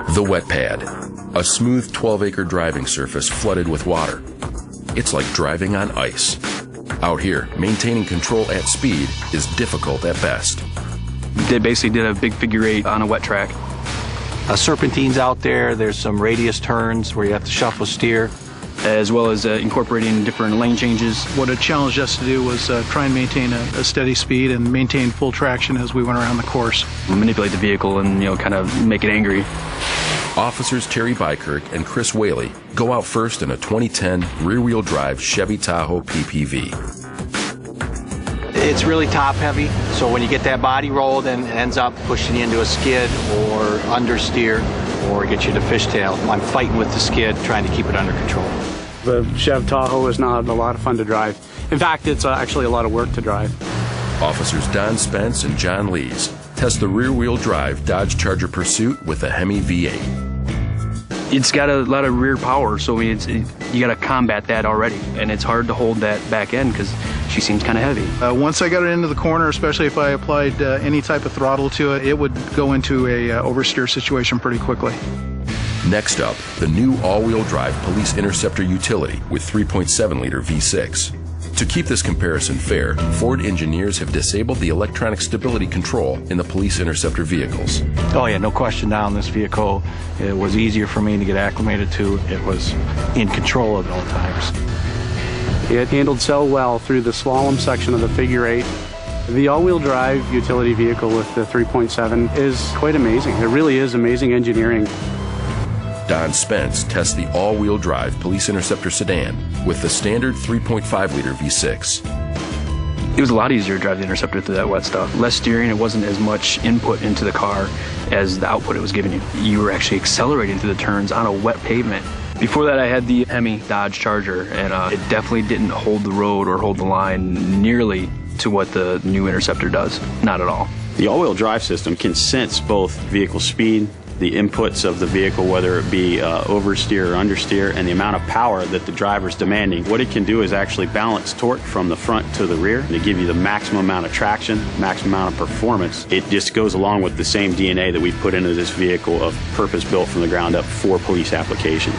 The wet pad, a smooth 12-acre driving surface flooded with water. It's like driving on ice. Out here, maintaining control at speed is difficult at best. They basically did a big figure eight on a wet track. Serpentines out there, there's some radius turns where you have to shuffle steer. As well as incorporating different lane changes. What it challenged us to do was try and maintain a steady speed and maintain full traction as we went around the course. Manipulate the vehicle and, kind of make it angry. Officers Terry Bykirk and Chris Whaley go out first in a 2010 rear-wheel drive Chevy Tahoe PPV. It's really top heavy, so when you get that body rolled and it ends up pushing you into a skid or understeer or get you to fishtail, I'm fighting with the skid, trying to keep it under control. The Chev Tahoe is not a lot of fun to drive. In fact, it's actually a lot of work to drive. Officers Don Spence and John Lees test the rear-wheel drive Dodge Charger Pursuit with a Hemi V8. It's got a lot of rear power, so you got to combat that already, and it's hard to hold that back end because she seems kind of heavy. Once I got it into the corner, especially if I applied any type of throttle to it, it would go into a oversteer situation pretty quickly. Next up, the new all-wheel drive Police Interceptor Utility with 3.7-liter V6. To keep this comparison fair, Ford engineers have disabled the electronic stability control in the Police Interceptor vehicles. Oh yeah, no question now in this vehicle. It was easier for me to get acclimated to. It was in control at all times. It handled so well through the slalom section of the figure eight. The all-wheel drive utility vehicle with the 3.7 is quite amazing. It really is amazing engineering. Don Spence tests the all-wheel drive Police Interceptor sedan with the standard 3.5-liter V6. It was a lot easier to drive the Interceptor through that wet stuff. Less steering, it wasn't as much input into the car as the output it was giving you. You were actually accelerating through the turns on a wet pavement. Before that, I had the Hemi Dodge Charger, and it definitely didn't hold the road or hold the line nearly to what the new Interceptor does. Not at all. The all-wheel drive system can sense both vehicle speed, the inputs of the vehicle, whether it be oversteer or understeer, and the amount of power that the driver's demanding. What it can do is actually balance torque from the front to the rear to give you the maximum amount of traction, maximum amount of performance. It just goes along with the same DNA that we put into this vehicle of purpose-built from the ground up for police applications.